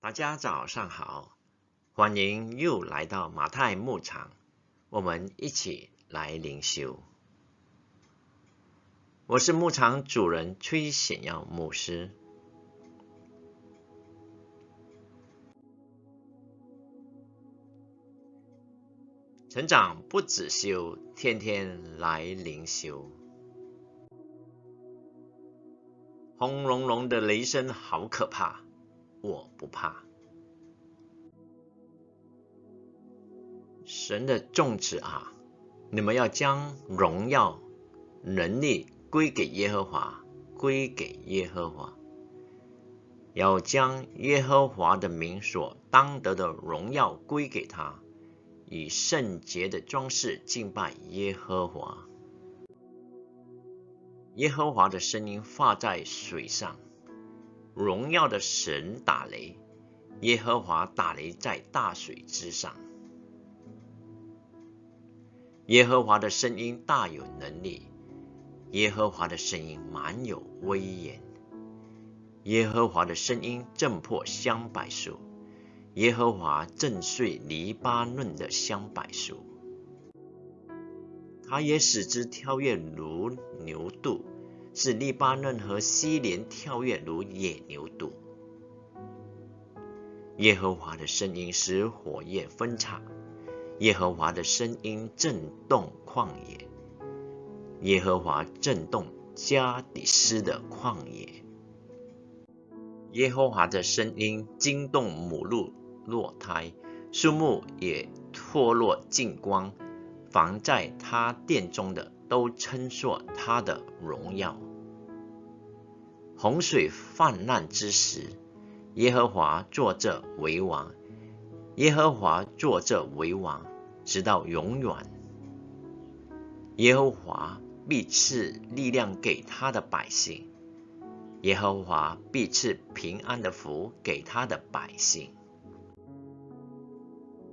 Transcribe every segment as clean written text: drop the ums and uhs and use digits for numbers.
大家早上好，欢迎又来到马太牧场，我们一起来灵修。我是牧场主人崔显耀牧师。成长不止修，天天来灵修。轰隆隆的雷声好可怕，我不怕。神的众子啊，你们要将荣耀、能力归给耶和华，归给耶和华。要将耶和华的名所当得的荣耀归给他，以圣洁的装饰敬拜耶和华。耶和华的声音发在水上，荣耀的神打雷，耶和华打雷在大水之上。耶和华的声音大有能力，耶和华的声音满有威严。耶和华的声音震破香柏树，耶和华震碎黎巴嫩的香柏树。他也使之跳跃如牛犊，使黎巴嫩和西连跳跃如野牛犊。耶和华的声音使火焰分叉，耶和华的声音震动旷野，耶和华震动加底斯的旷野。耶和华的声音惊动母鹿落胎，树木也脱落净光，凡在他殿中的都称颂他的荣耀。洪水泛滥之时，耶和华坐着为王，耶和华坐着为王，直到永远。耶和华必赐力量给他的百姓，耶和华必赐平安的福给他的百姓。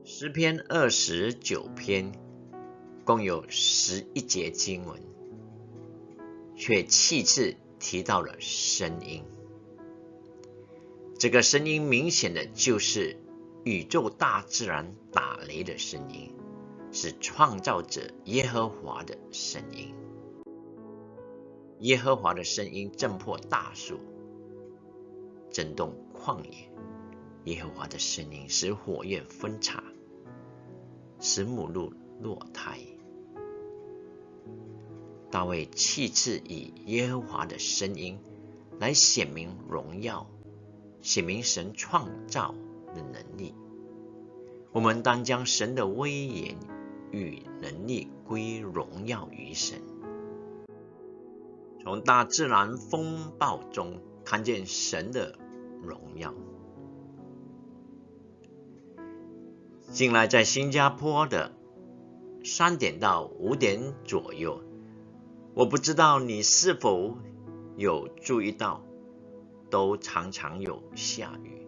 诗篇29篇共有11节经文，却七次提到了声音。这个声音明显的就是宇宙大自然打雷的声音，是创造者耶和华的声音。耶和华的声音震破大树，震动旷野。耶和华的声音使火焰分叉，使母鹿落胎。大卫七次以耶和华的声音来显明荣耀，显明神创造的能力。我们当将神的威严与能力归荣耀于神。从大自然风暴中看见神的荣耀。近来在新加坡的3点到5点左右，我不知道你是否有注意到，都常常有下雨。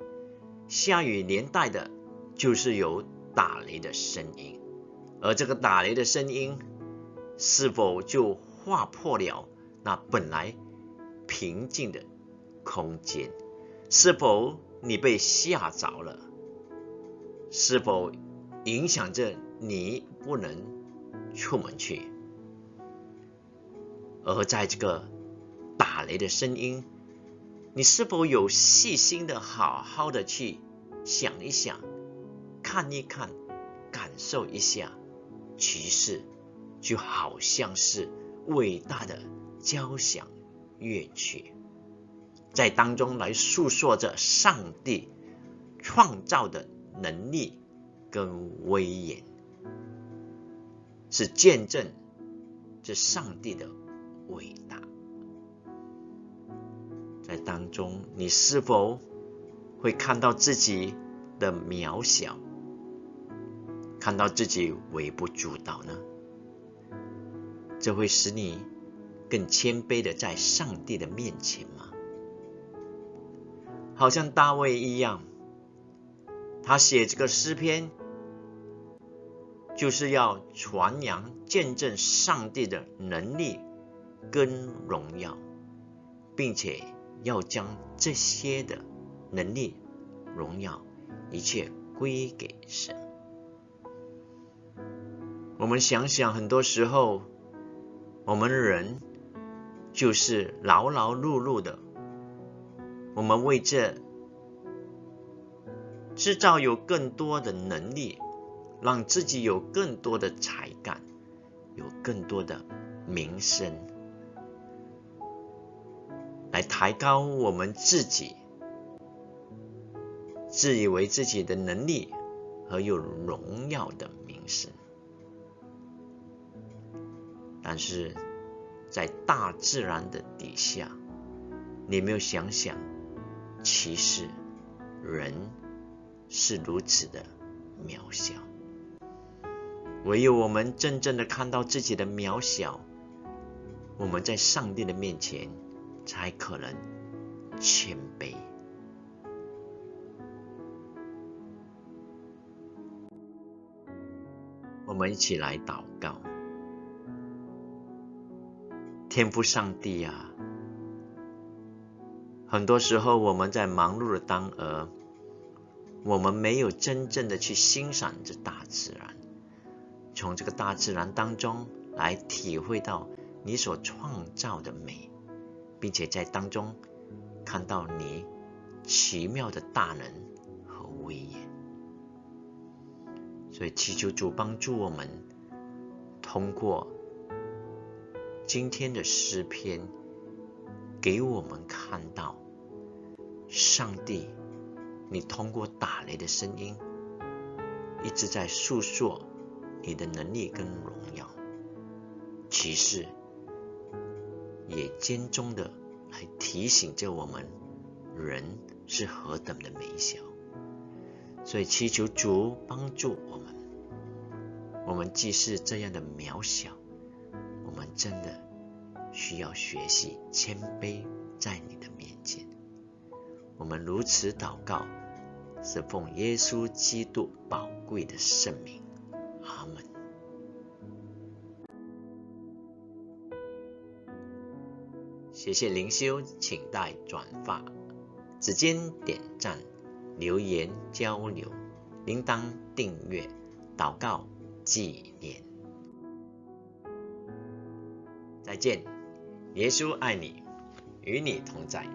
下雨连带的就是有打雷的声音，而这个打雷的声音是否就划破了那本来平静的空间？是否你被吓着了？是否影响着你不能出门去？而在这个打雷的声音，你是否有细心的好好的去想一想，看一看，感受一下？其实就好像是伟大的交响乐曲，在当中来诉说着上帝创造的能力跟威严，是见证这上帝的伟大。在当中，你是否会看到自己的渺小，看到自己微不足道呢？这会使你更谦卑的在上帝的面前吗？好像大卫一样，他写这个诗篇，就是要传扬见证上帝的能力跟荣耀，并且要将这些的能力荣耀，一切归给神。我们想想，很多时候我们人就是劳劳碌碌的，我们为这制造有更多的能力，让自己有更多的才干，有更多的名声，来抬高我们自己，自以为自己的能力和有荣耀的名声。但是在大自然的底下，你有没有想想，其实人是如此的渺小。唯有我们真正的看到自己的渺小，我们在上帝的面前才可能谦卑。我们一起来祷告。天父上帝啊，很多时候我们在忙碌的当儿，我们没有真正的去欣赏这大自然，从这个大自然当中来体会到你所创造的美，并且在当中看到你奇妙的大能和威严。所以祈求主帮助我们，通过今天的诗篇，给我们看到上帝你通过打雷的声音一直在诉说你的能力跟荣耀，其实也间中的来提醒着我们人是何等的微小。所以祈求主帮助我们，我们既是这样的渺小，我们真的需要学习谦卑在你的面前。我们如此祷告，是奉耶稣基督宝贵的圣名，阿们。谢谢灵修，请待转发，指尖点赞，留言交流，铃铛订阅，祷告纪念。再见，耶稣爱你，与你同在。